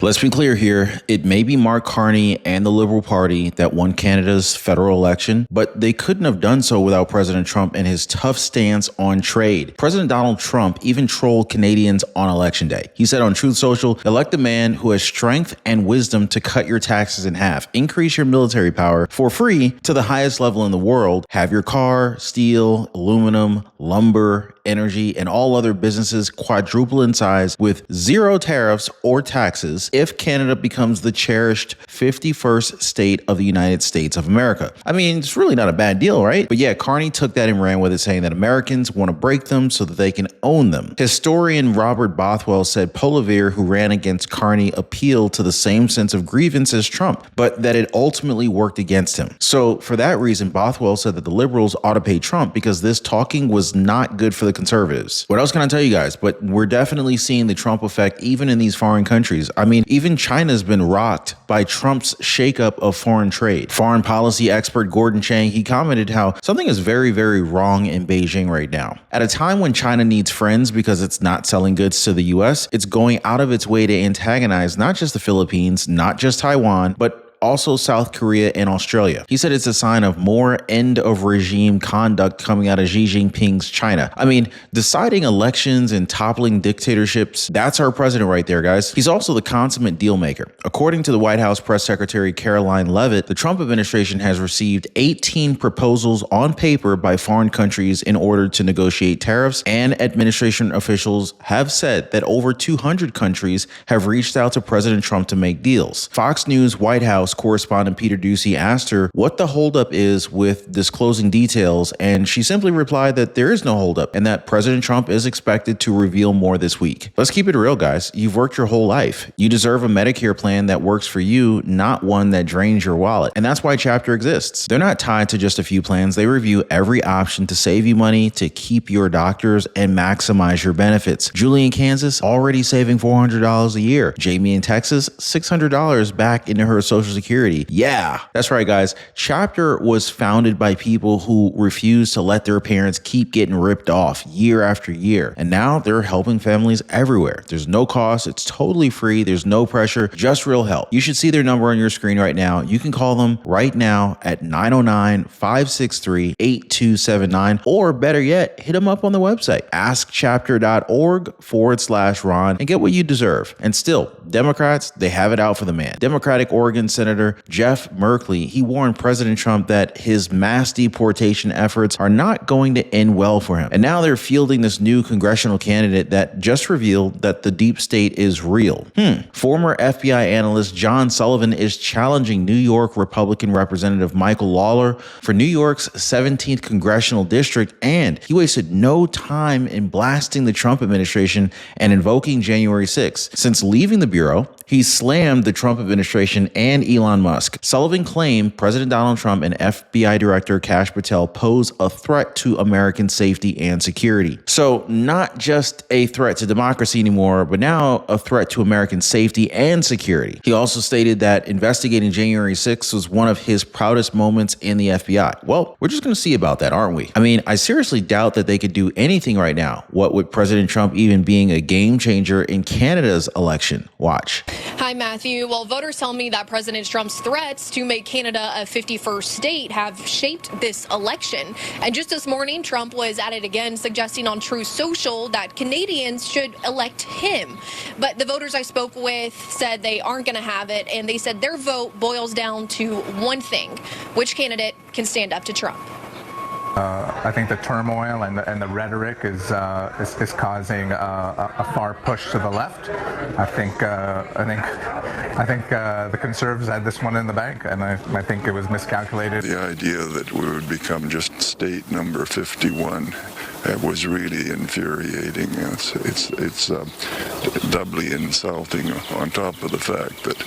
Let's be clear here. It may be Mark Carney and the Liberal Party that won Canada's federal election, but they couldn't have done so without President Trump and his tough stance on trade. President Donald Trump even trolled Canadians on Election Day. He said on Truth Social, elect a man who has strength and wisdom to cut your taxes in half, increase your military power for free to the highest level in the world, have your car, steel, aluminum, lumber, energy, and all other businesses quadruple in size with zero tariffs or taxes if Canada becomes the cherished 51st state of the United States of America. I mean, it's really not a bad deal, right? But yeah, Carney took that and ran with it, saying that Americans want to break them so that they can own them. Historian Robert Bothwell said Poilievre, who ran against Carney, appealed to the same sense of grievance as Trump, but that it ultimately worked against him. So for that reason, Bothwell said that the liberals ought to pay Trump because this talking was not good for the conservatives. What else can I tell you guys? But we're definitely seeing the Trump effect even in these foreign countries. I mean, even China's been rocked by Trump's shakeup of foreign trade. Foreign policy expert Gordon Chang, he commented how something is very, very wrong in Beijing right now. At a time when China needs friends because it's not selling goods to the US, it's going out of its way to antagonize not just the Philippines, not just Taiwan, but also South Korea and Australia. He said it's a sign of more end of regime conduct coming out of Xi Jinping's China. I mean, deciding elections and toppling dictatorships, that's our president right there, guys. He's also the consummate deal maker. According to the White House press secretary Caroline Leavitt, the Trump administration has received 18 proposals on paper by foreign countries in order to negotiate tariffs, and administration officials have said that over 200 countries have reached out to President Trump to make deals. Fox News White House correspondent Peter Doocy asked her what the holdup is with disclosing details, and she simply replied that there is no holdup and that President Trump is expected to reveal more this week. Let's keep it real, guys. You've worked your whole life. You deserve a Medicare plan that works for you, not one that drains your wallet. And that's why Chapter exists. They're not tied to just a few plans. They review every option to save you money, to keep your doctors, and maximize your benefits. Julie in Kansas already saving $400 a year. Jamie in Texas, $600 back into her Social Security. Yeah, that's right, guys. Chapter was founded by people who refused to let their parents keep getting ripped off year after year. And now they're helping families everywhere. There's no cost. It's totally free. There's no pressure, just real help. You should see their number on your screen right now. You can call them right now at 909-563-8279, or better yet, hit them up on the website, askchapter.org/Ron, and get what you deserve. And still, Democrats, they have it out for the man. Democratic Oregon Senator Jeff Merkley, he warned President Trump that his mass deportation efforts are not going to end well for him. And now they're fielding this new congressional candidate that just revealed that the deep state is real. Former FBI analyst John Sullivan is challenging New York Republican Representative Michael Lawler for New York's 17th congressional district, and he wasted no time in blasting the Trump administration and invoking January 6th. Since leaving the bureau, he slammed the Trump administration and Elon Musk. Sullivan claimed President Donald Trump and FBI Director Kash Patel pose a threat to American safety and security. So not just a threat to democracy anymore, but now a threat to American safety and security. He also stated that investigating January 6th was one of his proudest moments in the FBI. Well, we're just going to see about that, aren't we? I mean, I seriously doubt that they could do anything right now. What with President Trump even being a game changer in Canada's election? Watch. Hi, Matthew. Well, voters tell me that President Trump's threats to make Canada a 51st state have shaped this election. And just this morning, Trump was at it again, suggesting on Truth Social that Canadians should elect him. But the voters I spoke with said they aren't going to have it, and they said their vote boils down to one thing: which candidate can stand up to Trump. I think the turmoil and the rhetoric is causing a far push to the left. I think the Conservatives had this one in the bank, and I think it was miscalculated. The idea that we would become just state number 51 was really infuriating. It's doubly insulting on top of the fact that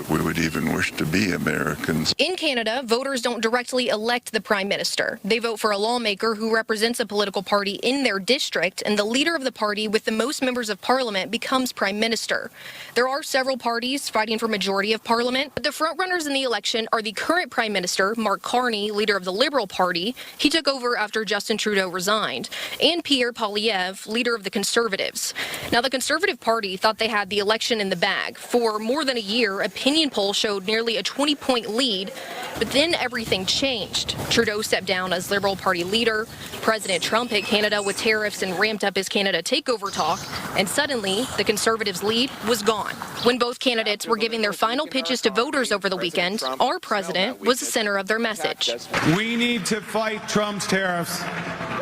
we would even wish to be Americans. In Canada, voters don't directly elect the Prime Minister. They vote for a lawmaker who represents a political party in their district, and the leader of the party with the most members of Parliament becomes Prime Minister. There are several parties fighting for majority of Parliament, but the frontrunners in the election are the current Prime Minister, Mark Carney, leader of the Liberal Party. He took over after Justin Trudeau resigned. resigned, and Pierre Poilievre, leader of the Conservatives. Now, the Conservative Party thought they had the election in the bag. For more than a year, opinion polls showed nearly a 20-point lead, but then everything changed. Trudeau stepped down as Liberal Party leader. President Trump hit Canada with tariffs and ramped up his Canada takeover talk, and suddenly the Conservatives' lead was gone. When both candidates were giving their final pitches to voters over the weekend, our president was the center of their message. We need to fight Trump's tariffs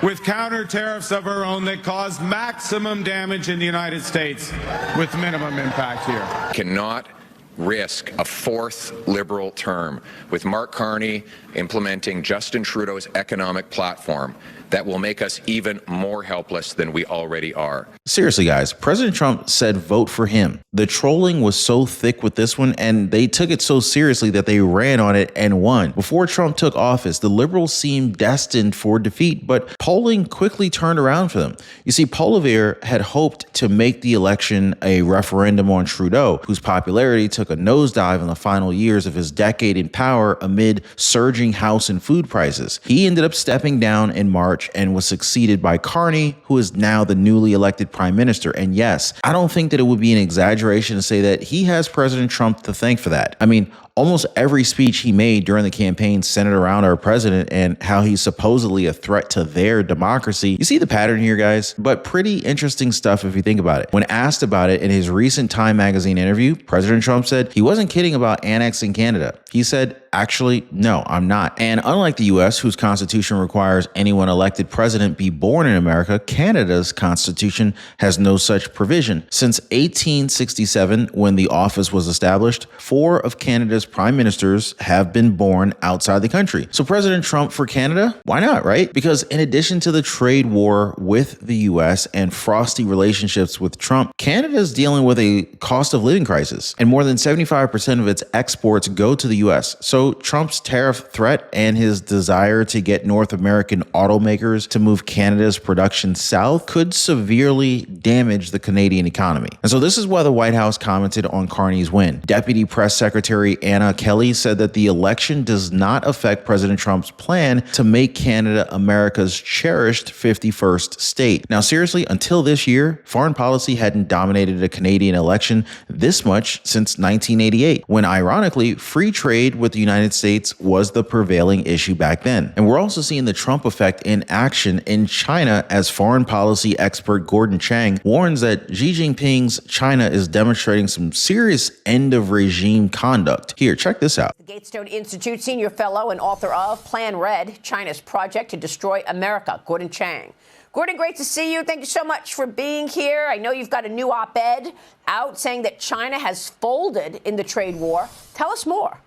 with counter tariffs of our own that cause maximum damage in the United States with minimum impact here. Cannot risk a fourth Liberal term with Mark Carney implementing Justin Trudeau's economic platform that will make us even more helpless than we already are. Seriously, guys, President Trump said vote for him. The trolling was so thick with this one, and they took it so seriously that they ran on it and won. Before Trump took office, the Liberals seemed destined for defeat, but polling quickly turned around for them. You see, Poilievre had hoped to make the election a referendum on Trudeau, whose popularity took a nosedive in the final years of his decade in power amid surging house and food prices. He ended up stepping down in March and was succeeded by Carney, who is now the newly elected prime minister. And yes, I don't think that it would be an exaggeration to say that he has President Trump to thank for that. I mean, almost every speech he made during the campaign centered around our president and how he's supposedly a threat to their democracy. You see the pattern here, guys? But pretty interesting stuff if you think about it. When asked about it in his recent Time magazine interview, President Trump said he wasn't kidding about annexing Canada. He said, actually, no, I'm not. And unlike the US, whose constitution requires anyone elected president be born in America, Canada's constitution has no such provision. Since 1867, when the office was established, 4 of Canada's prime ministers have been born outside the country. So President Trump for Canada? Why not, right? Because in addition to the trade war with the US and frosty relationships with Trump, Canada is dealing with a cost of living crisis, and more than 75% of its exports go to the US. So Trump's tariff threat and his desire to get North American automakers to move Canada's production south could severely damage the Canadian economy. And so this is why the White House commented on Carney's win. Deputy Press Secretary Anna Kelly said that the election does not affect President Trump's plan to make Canada America's cherished 51st state. Now, seriously, until this year, foreign policy hadn't dominated a Canadian election this much since 1988, when ironically, free trade with the United States was the prevailing issue back then. And we're also seeing the Trump effect in action in China as foreign policy expert Gordon Chang warns that Xi Jinping's China is demonstrating some serious end-of-regime conduct. Here, check this out. The Gatestone Institute senior fellow and author of Plan Red, China's Project to Destroy America, Gordon Chang. Gordon, great to see you. Thank you so much for being here. I know you've got a new op-ed out saying that China has folded in the trade war. Tell us more.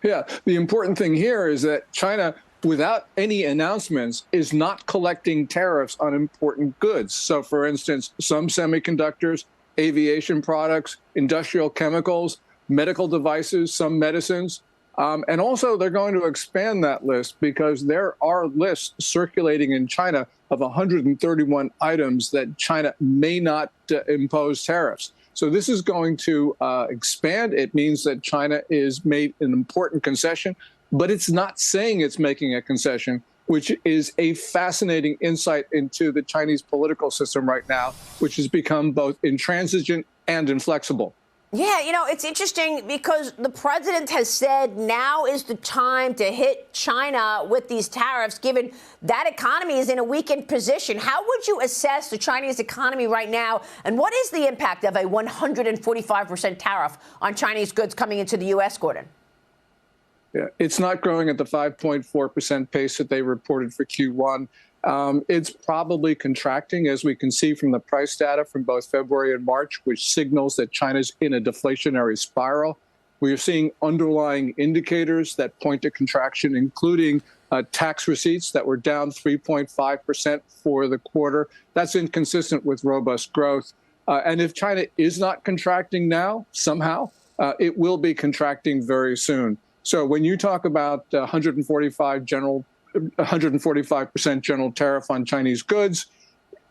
Yeah, the important thing here is that China, without any announcements, is not collecting tariffs on important goods. So, for instance, some semiconductors, aviation products, industrial chemicals, medical devices, some medicines. And also, they're going to expand that list because there are lists circulating in China of 131 items that China may not impose tariffs. So this is going to expand. It means that China is made an important concession, but it's not saying it's making a concession, which is a fascinating insight into the Chinese political system right now, which has become both intransigent and inflexible. Yeah, you know, it's interesting because the president has said now is the time to hit China with these tariffs, given that economy is in a weakened position. How would you assess the Chinese economy right now? And what is the impact of a 145% tariff on Chinese goods coming into the U.S., Gordon? Yeah, it's not growing at the 5.4% pace that they reported for Q1. It's probably contracting, as we can see from the price data from both February and March, which signals that China's in a deflationary spiral. We are seeing underlying indicators that point to contraction, including tax receipts that were down 3.5% for the quarter. That's inconsistent with robust growth. And if China is not contracting now, somehow, it will be contracting very soon. So when you talk about 145% general tariff on Chinese goods,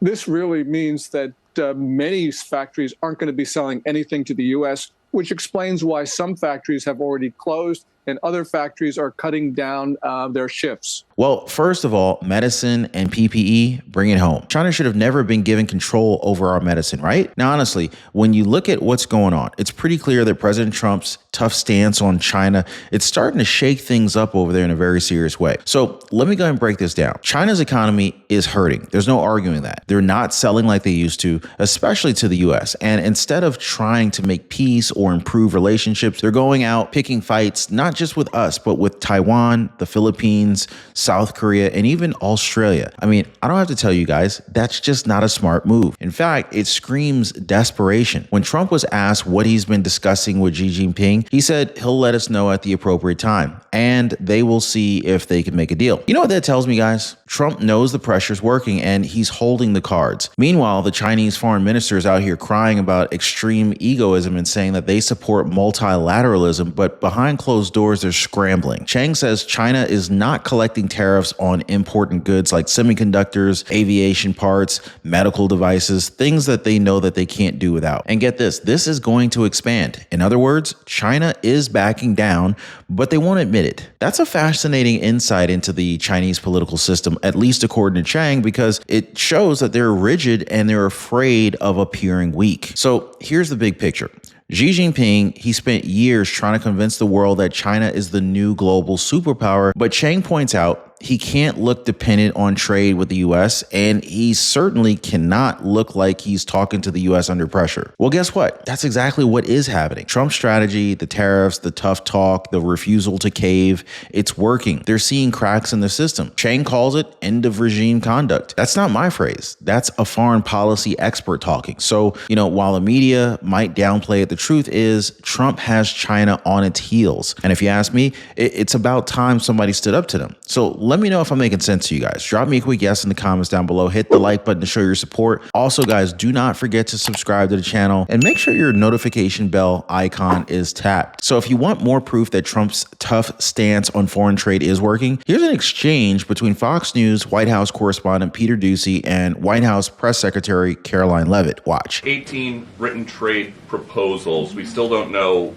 this really means that many factories aren't going to be selling anything to the U.S. which explains why some factories have already closed and other factories are cutting down their shifts. Well, first of all, medicine and PPE, bring it home. China should have never been given control over our medicine, right? Now, honestly, when you look at what's going on, it's pretty clear that President Trump's tough stance on China, it's starting to shake things up over there in a very serious way. So let me go ahead and break this down. China's economy is hurting. There's no arguing that. They're not selling like they used to, especially to the US. And instead of trying to make peace or improve relationships, they're going out picking fights, not just with us, but with Taiwan, the Philippines, South Korea, and even Australia. I mean, I don't have to tell you guys, that's just not a smart move. In fact, it screams desperation. When Trump was asked what he's been discussing with Xi Jinping, he said he'll let us know at the appropriate time, and they will see if they can make a deal. You know what that tells me, guys? Trump knows the pressure's working, and he's holding the cards. Meanwhile, the Chinese foreign minister is out here crying about extreme egoism and saying that they support multilateralism, but behind closed doors, they're scrambling. Chang says China is not collecting tariffs on important goods like semiconductors, aviation parts, medical devices, things that they know that they can't do without. And get this is going to expand. In other words, China is backing down, but they won't admit it. That's a fascinating insight into the Chinese political system, at least according to Chang, because it shows that they're rigid and they're afraid of appearing weak. So here's the big picture. Xi Jinping, he spent years trying to convince the world that China is the new global superpower, but Chang points out he can't look dependent on trade with the U.S., and he certainly cannot look like he's talking to the U.S. under pressure. Well, guess what? That's exactly what is happening. Trump's strategy, the tariffs, the tough talk, the refusal to cave, it's working. They're seeing cracks in the system. Chang calls it end of regime conduct. That's not my phrase. That's a foreign policy expert talking. So, while the media might downplay it, the truth is Trump has China on its heels. And if you ask me, it's about time somebody stood up to them. So let me know if I'm making sense to you guys. Drop me a quick yes in the comments down below. Hit the like button to show your support. Also, guys, do not forget to subscribe to the channel and make sure your notification bell icon is tapped. So if you want more proof that Trump's tough stance on foreign trade is working, here's an exchange between Fox News White House correspondent Peter Doocy and White House Press Secretary Caroline Leavitt. Watch. 18 written trade proposals. We still don't know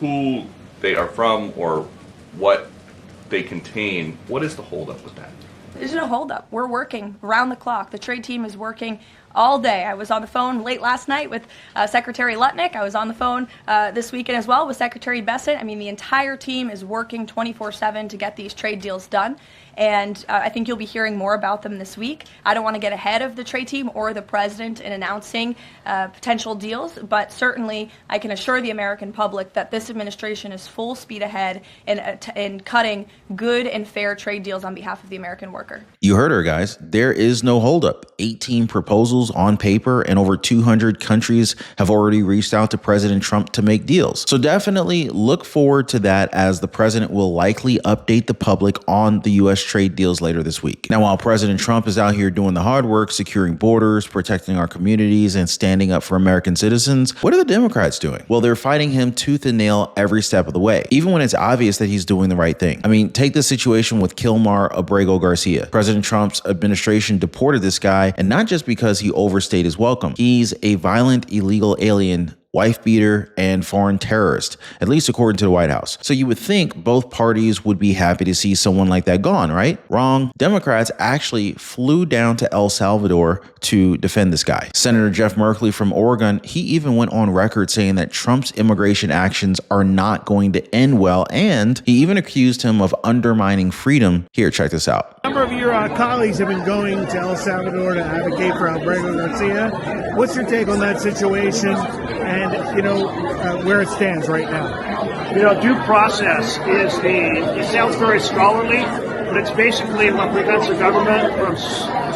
who they are from or what they contain. What is the holdup with that? There's no holdup. We're working around the clock. The trade team is working all day. I was on the phone late last night with Secretary Lutnick. I was on the phone this weekend as well with Secretary Bessent. I mean, the entire team is working 24/7 to get these trade deals done. And I think you'll be hearing more about them this week. I don't want to get ahead of the trade team or the president in announcing potential deals, but certainly I can assure the American public that this administration is full speed ahead in cutting good and fair trade deals on behalf of the American worker. You heard her, guys. There is no holdup. 18 proposals on paper, and over 200 countries have already reached out to President Trump to make deals. So definitely look forward to that, as the president will likely update the public on the U.S. trade deals later this week. Now, while President Trump is out here doing the hard work, securing borders, protecting our communities, and standing up for American citizens, what are the Democrats doing? Well, they're fighting him tooth and nail every step of the way, even when it's obvious that he's doing the right thing. I mean, take the situation with Kilmar Abrego Garcia. President Trump's administration deported this guy, and not just because he overstayed his welcome. He's a violent, illegal alien, wife beater, and foreign terrorist, at least according to the White House. So you would think both parties would be happy to see someone like that gone, right? Wrong. Democrats actually flew down to El Salvador to defend this guy. Senator Jeff Merkley from Oregon, he even went on record saying that Trump's immigration actions are not going to end well, and he even accused him of undermining freedom. Here, check this out. A number of your colleagues have been going to El Salvador to advocate for Abrego Garcia. What's your take on that situation and, where it stands right now? Due process it sounds very scholarly, but it's basically what prevents the government from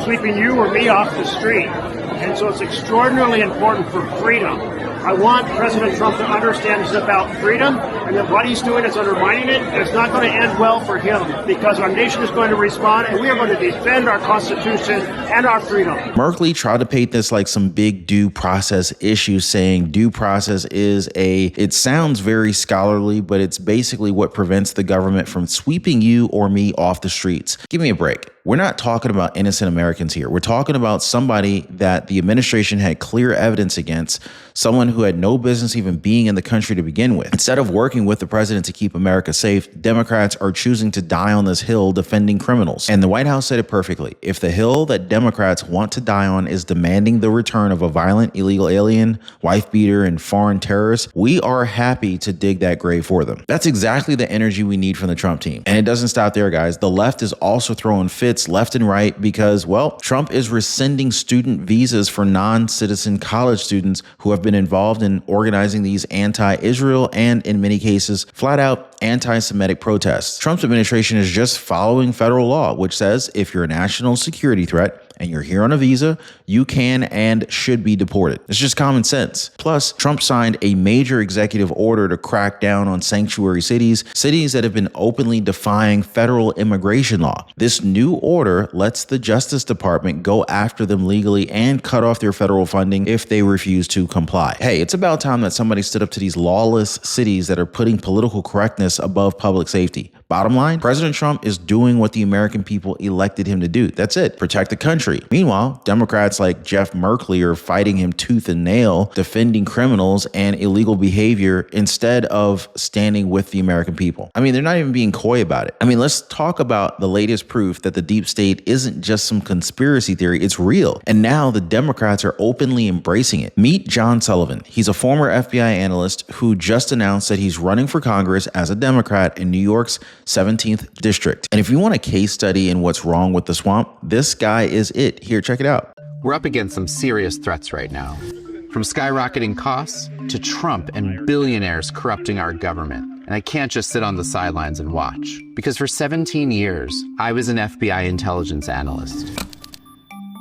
sweeping you or me off the street. And so it's extraordinarily important for freedom. I want President Trump to understand it's about freedom, and that what he's doing is undermining it, and it's not going to end well for him, because our nation is going to respond, and we are going to defend our Constitution and our freedom. Merkley tried to paint this like some big due process issue, saying due process is it sounds very scholarly, but it's basically what prevents the government from sweeping you or me off the streets. Give me a break. We're not talking about innocent Americans here. We're talking about somebody that the administration had clear evidence against, someone who had no business even being in the country to begin with. Instead of working with the president to keep America safe, Democrats are choosing to die on this hill defending criminals. And the White House said it perfectly. If the hill that Democrats want to die on is demanding the return of a violent illegal alien, wife beater, and foreign terrorist, we are happy to dig that grave for them. That's exactly the energy we need from the Trump team. And it doesn't stop there, guys. The left is also throwing fits left and right because, well, Trump is rescinding student visas for non-citizen college students who have been involved in organizing these anti-Israel and, in many cases, flat-out anti-Semitic protests. Trump's administration is just following federal law, which says if you're a national security threat and you're here on a visa, you can and should be deported. It's just common sense. Plus, Trump signed a major executive order to crack down on sanctuary cities that have been openly defying federal immigration law. This new order lets the Justice Department go after them legally and cut off their federal funding if they refuse to comply. Hey, it's about time that somebody stood up to these lawless cities that are putting political correctness above public safety. Bottom line, President Trump is doing what the American people elected him to do. That's it. Protect the country. Meanwhile, Democrats like Jeff Merkley are fighting him tooth and nail, defending criminals and illegal behavior instead of standing with the American people. I mean, they're not even being coy about it. I mean, let's talk about the latest proof that the deep state isn't just some conspiracy theory. It's real. And now the Democrats are openly embracing it. Meet John Sullivan. He's a former FBI analyst who just announced that he's running for Congress as a Democrat in New York's 17th district. And if you want a case study in what's wrong with the swamp, this guy is it. Here, check it out. We're up against some serious threats right now. From skyrocketing costs to Trump and billionaires corrupting our government. And I can't just sit on the sidelines and watch. Because for 17 years, I was an FBI intelligence analyst,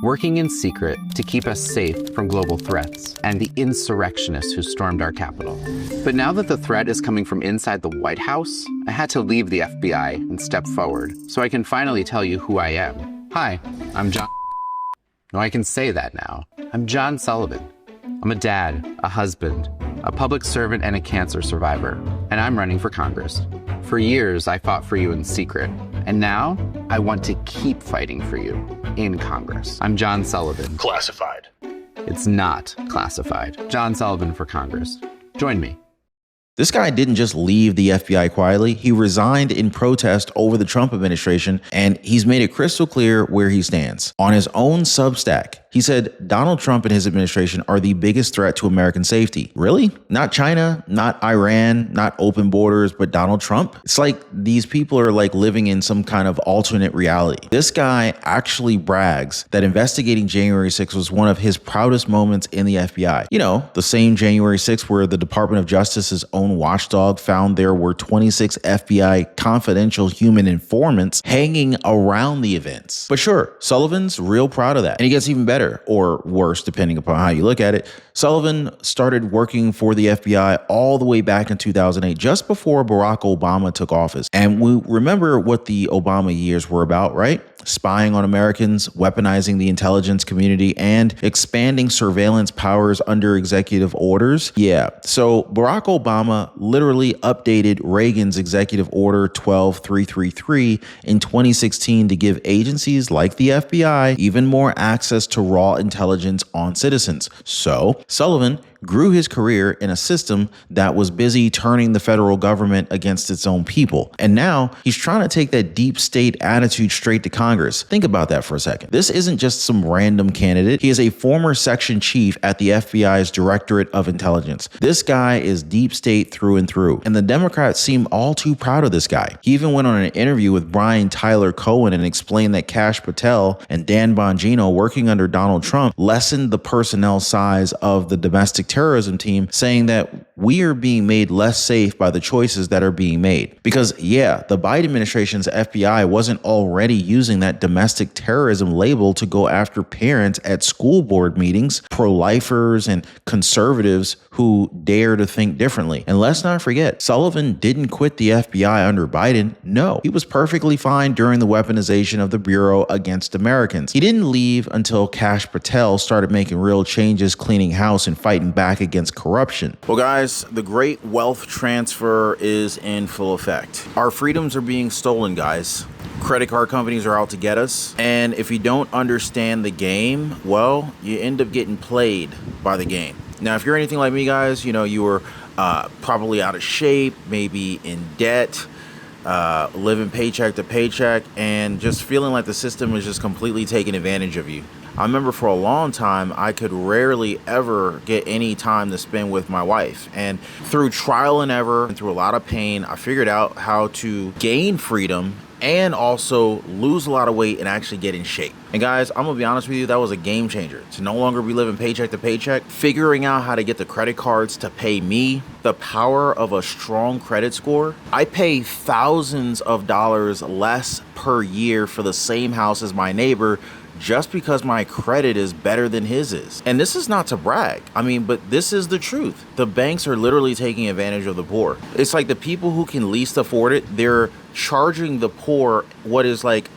working in secret to keep us safe from global threats and the insurrectionists who stormed our Capitol. But now that the threat is coming from inside the White House, I had to leave the FBI and step forward so I can finally tell you who I am. Hi, I'm John. No, I can say that now. I'm John Sullivan. I'm a dad, a husband, a public servant, and a cancer survivor, and I'm running for Congress. For years, I fought for you in secret, and now I want to keep fighting for you in Congress. I'm John Sullivan. Classified. It's not classified. John Sullivan for Congress. Join me. This guy didn't just leave the FBI quietly. He resigned in protest over the Trump administration, and he's made it crystal clear where he stands. On his own Substack, he said Donald Trump and his administration are the biggest threat to American safety. Really? Not China, not Iran, not open borders, but Donald Trump? It's like these people are like living in some kind of alternate reality. This guy actually brags that investigating January 6th was one of his proudest moments in the FBI. You know, the same January 6th where the Department of Justice's own watchdog found there were 26 FBI confidential human informants hanging around the events. But sure, Sullivan's real proud of that. And he gets even better, or worse, depending upon how you look at it. Sullivan started working for the FBI all the way back in 2008, just before Barack Obama took office. And we remember what the Obama years were about, right? Spying on Americans, weaponizing the intelligence community, and expanding surveillance powers under executive orders. Yeah, so Barack Obama literally updated Reagan's Executive Order 12333 in 2016 to give agencies like the FBI even more access to raw intelligence on citizens. So Sullivan grew his career in a system that was busy turning the federal government against its own people. And now he's trying to take that deep state attitude straight to Congress. Think about that for a second. This isn't just some random candidate. He is a former section chief at the FBI's Directorate of Intelligence. This guy is deep state through and through. And the Democrats seem all too proud of this guy. He even went on an interview with Brian Tyler Cohen and explained that Kash Patel and Dan Bongino working under Donald Trump lessened the personnel size of the domestic terrorism team, saying that we are being made less safe by the choices that are being made. Because yeah, the Biden administration's FBI wasn't already using that domestic terrorism label to go after parents at school board meetings, pro-lifers and conservatives who dare to think differently. And let's not forget, Sullivan didn't quit the FBI under Biden. No, he was perfectly fine during the weaponization of the Bureau against Americans. He didn't leave until Kash Patel started making real changes, cleaning house and fighting back against corruption. Well, guys, guys, the great wealth transfer is in full effect. Our freedoms are being stolen, guys. Credit card companies are out to get us. And if you don't understand the game, well, you end up getting played by the game. Now, if you're anything like me, guys, you know, you were probably out of shape, maybe in debt, living paycheck to paycheck, and just feeling like the system is just completely taking advantage of you. I remember for a long time, I could rarely ever get any time to spend with my wife. And through trial and error and through a lot of pain, I figured out how to gain freedom and also lose a lot of weight and actually get in shape. And guys, I'm gonna be honest with you, that was a game changer. To no longer be living paycheck to paycheck, figuring out how to get the credit cards to pay me, the power of a strong credit score. I pay thousands of dollars less per year for the same house as my neighbor just because my credit is better than his is. And this is not to brag. I mean, but this is the truth. The banks are literally taking advantage of the poor. It's like the people who can least afford it, they're charging the poor what is like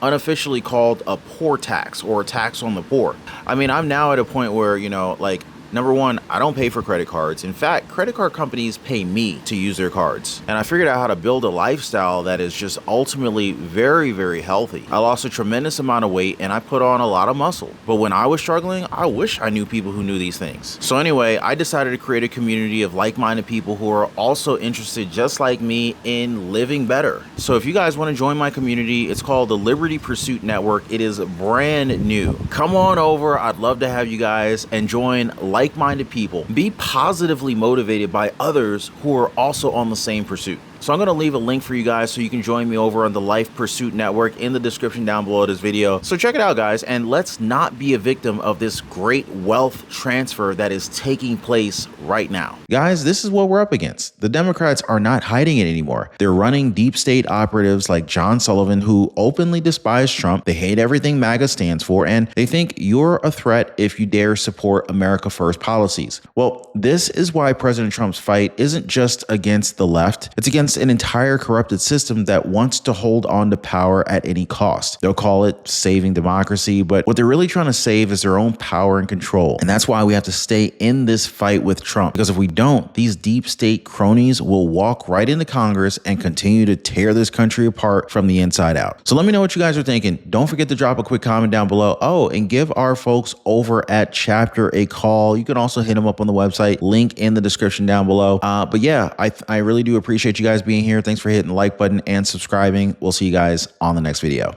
unofficially called a poor tax or a tax on the poor. I mean, I'm now at a point where, you know, like, number one, I don't pay for credit cards. In fact, credit card companies pay me to use their cards. And I figured out how to build a lifestyle that is just ultimately very, very healthy. I lost a tremendous amount of weight and I put on a lot of muscle. But when I was struggling, I wish I knew people who knew these things. So anyway, I decided to create a community of like-minded people who are also interested, just like me, in living better. So if you guys want to join my community, it's called the Liberty Pursuit Network. It is brand new. Come on over. I'd love to have you guys and join like-minded people. Be positively motivated by others who are also on the same pursuit. So I'm going to leave a link for you guys so you can join me over on the Life Pursuit Network in the description down below this video. So check it out, guys, and let's not be a victim of this great wealth transfer that is taking place right now. Guys, this is what we're up against. The Democrats are not hiding it anymore. They're running deep state operatives like John Sullivan who openly despise Trump. They hate everything MAGA stands for, and they think you're a threat if you dare support America First policies. Well, this is why President Trump's fight isn't just against the left. It's against an entire corrupted system that wants to hold on to power at any cost. They'll call it saving democracy, but what they're really trying to save is their own power and control. And that's why we have to stay in this fight with Trump, because if we don't, these deep state cronies will walk right into Congress and continue to tear this country apart from the inside out. So let me know what you guys are thinking. Don't forget to drop a quick comment down below. Oh, and give our folks over at Chapter a call. You can also hit them up on the website, link in the description down below. But yeah, I really do appreciate you guys being here. Thanks for hitting the like button and subscribing. We'll see you guys on the next video.